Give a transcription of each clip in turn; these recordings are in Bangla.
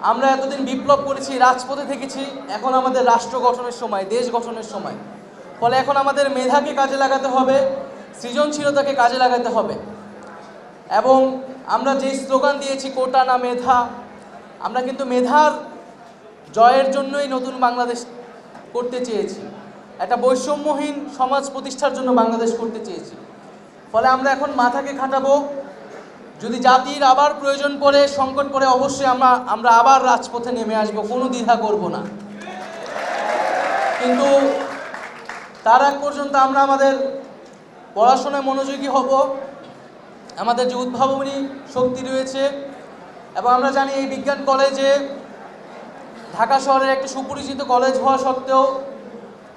আমরা এতদিন বিপ্লব করেছি, রাজপথে থেকেছি, এখন আমাদের রাষ্ট্র গঠনের সময়, দেশ গঠনের সময়। ফলে এখন আমাদের মেধাকে কাজে লাগাতে হবে, সৃজনশীলতাকে কাজে লাগাতে হবে। এবং আমরা যেই স্লোগান দিয়েছি কোটা না মেধা, আমরা কিন্তু মেধার জয়ের জন্যই নতুন বাংলাদেশ করতে চেয়েছি, একটা বৈষম্যহীন সমাজ প্রতিষ্ঠার জন্য বাংলাদেশ করতে চেয়েছি। ফলে আমরা এখন মাথাকে খাটাবো, যদি জাতির আবার প্রয়োজন পড়ে, সংকট পড়ে, অবশ্যই আমরা আবার রাজপথে নেমে আসবো, কোনো দ্বিধা করব না। কিন্তু তার আগ পর্যন্ত আমরা আমাদের পড়াশোনায় মনোযোগী হব, আমাদের যে উদ্ভাবনী শক্তি রয়েছে। এবং আমরা জানি এই বিজ্ঞান কলেজে ঢাকা শহরের একটি সুপরিচিত কলেজ হওয়া সত্ত্বেও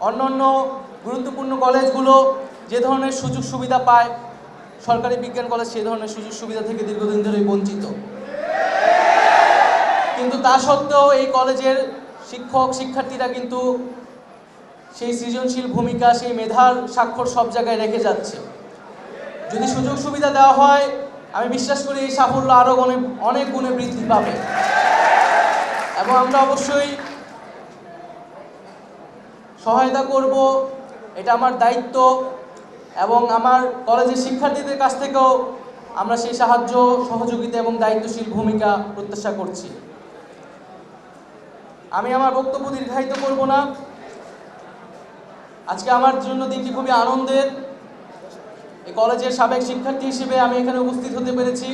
অন্যান্য গুরুত্বপূর্ণ কলেজগুলো যে ধরনের সুযোগ সুবিধা পায়, সরকারি বিজ্ঞান কলেজ সেই ধরনের সুযোগ সুবিধা থেকে দীর্ঘদিন ধরেই বঞ্চিত। কিন্তু তা সত্ত্বেও এই কলেজের শিক্ষক শিক্ষার্থীরা কিন্তু সেই সৃজনশীল ভূমিকা, সেই মেধার স্বাক্ষর সব জায়গায় রেখে যাচ্ছে। যদি সুযোগ সুবিধা দেওয়া হয়, আমি বিশ্বাস করি এই সাফল্য আরও অনেক গুণে বৃদ্ধি পাবে। এবং আমরা অবশ্যই সহায়তা করব, এটা আমার দায়িত্ব। এবং আমার কলেজের শিক্ষার্থীদের কাছ থেকেও আমরা সেই সাহায্য, সহযোগিতা এবং দায়িত্বশীল ভূমিকা প্রত্যাশা করছি। আমি আমার বক্তব্য দীর্ঘায়িত করব না। আজকে আমার জন্য দিনটি খুবই আনন্দের। এই কলেজের সাবেক শিক্ষার্থী হিসেবে আমি এখানে উপস্থিত হতে পেরেছি।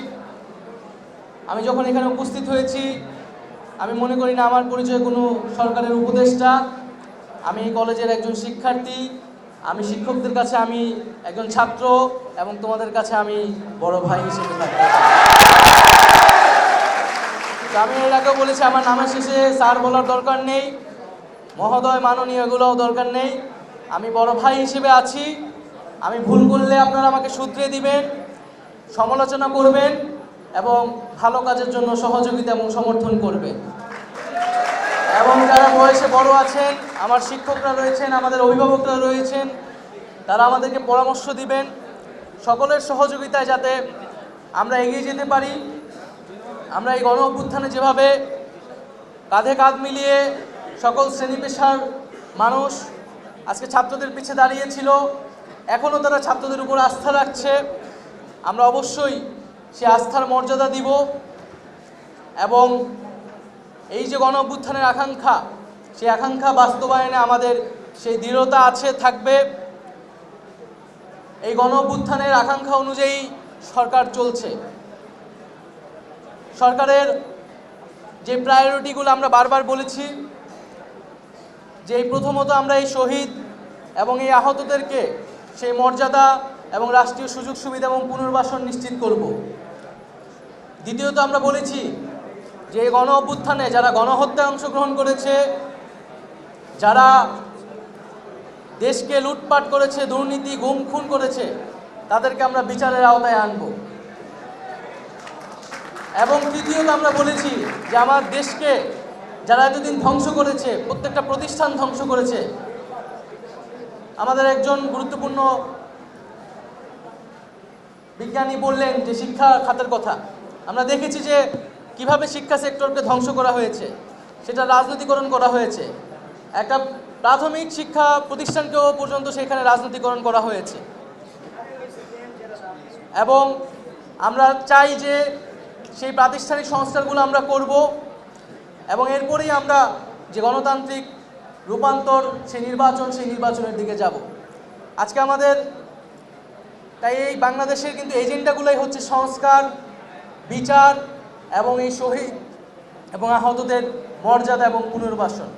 আমি যখন এখানে উপস্থিত হয়েছি, আমি মনে করি না আমার পরিচয় কোনো সরকারের উপদেষ্টা। আমি এই কলেজের একজন শিক্ষার্থী, আমি শিক্ষকদের কাছে আমি একজন ছাত্র, এবং তোমাদের কাছে আমি বড় ভাই হিসেবে থাকতে। আমি এর আগেও বলেছি, আমার নামের শেষে স্যার বলার দরকার নেই, মহোদয়, মাননীয় এগুলোও দরকার নেই। আমি বড় ভাই হিসেবে আছি। আমি ভুল করলে আপনারা আমাকে শুধরে দিবেন, সমালোচনা করবেন এবং ভালো কাজের জন্য সহযোগিতা এবং সমর্থন করবেন। এবং যারা বয়সে বড় আছেন, আমার শিক্ষকরা রয়েছেন, আমাদের অভিভাবকরা রয়েছেন, তারা আমাদেরকে পরামর্শ দিবেন। সকলের সহযোগিতায় যাতে আমরা এগিয়ে যেতে পারি। আমরা এই গণ অভ্যুত্থানে যেভাবে কাঁধে কাঁধ মিলিয়ে সকল শ্রেণী পেশার মানুষ আজকে ছাত্রদের পিছে দাঁড়িয়েছিল, এখনও তারা ছাত্রদের উপর আস্থা রাখছে, আমরা অবশ্যই সে আস্থার মর্যাদা দিব। এবং এই যে গণ অভ্যুত্থানের আকাঙ্ক্ষা, সেই আকাঙ্ক্ষা বাস্তবায়নে আমাদের সেই দৃঢ়তা আছে, থাকবে। এই গণ অভ্যুত্থানের আকাঙ্ক্ষা অনুযায়ী সরকার চলছে। সরকারের যে প্রায়োরিটিগুলো আমরা বারবার বলেছি, যে প্রথমত আমরা এই শহীদ এবং এই আহতদেরকে সেই মর্যাদা এবং রাষ্ট্রীয় সুযোগ সুবিধা এবং পুনর্বাসন নিশ্চিত করব। দ্বিতীয়ত আমরা বলেছি যে এই গণ অভ্যুত্থানে যারা গণহত্যায় অংশগ্রহণ করেছে, যারা দেশকে লুটপাট করেছে, দুর্নীতি, গুম খুন করেছে, তাদেরকে আমরা বিচারের আওতায় আনব। এবং তৃতীয়ত আমরা বলেছি যে আমার দেশকে যারা এতদিন ধ্বংস করেছে, প্রত্যেকটা প্রতিষ্ঠান ধ্বংস করেছে। আমাদের একজন গুরুত্বপূর্ণ বিজ্ঞানী বললেন যে শিক্ষা খাতের কথা। আমরা দেখেছি যে কিভাবে শিক্ষা সেক্টরকে ধ্বংস করা হয়েছে, সেটা রাজনীতিকরণ করা হয়েছে। একটা প্রাথমিক শিক্ষা প্রতিষ্ঠানকেও পর্যন্ত সেখানে রাজনীতিকরণ করা হয়েছে। এবং আমরা চাই যে সেই প্রাতিষ্ঠানিক সংস্কারগুলো আমরা করব, এবং এরপরেই আমরা যে গণতান্ত্রিক রূপান্তর, সেই নির্বাচনের দিকে যাব। আজকে আমাদের তাই এই বাংলাদেশের কিন্তু এজেন্ডাগুলোই হচ্ছে সংস্কার, বিচার এবং এই শহীদ এবং আহতদের মর্যাদা এবং পুনর্বাসন।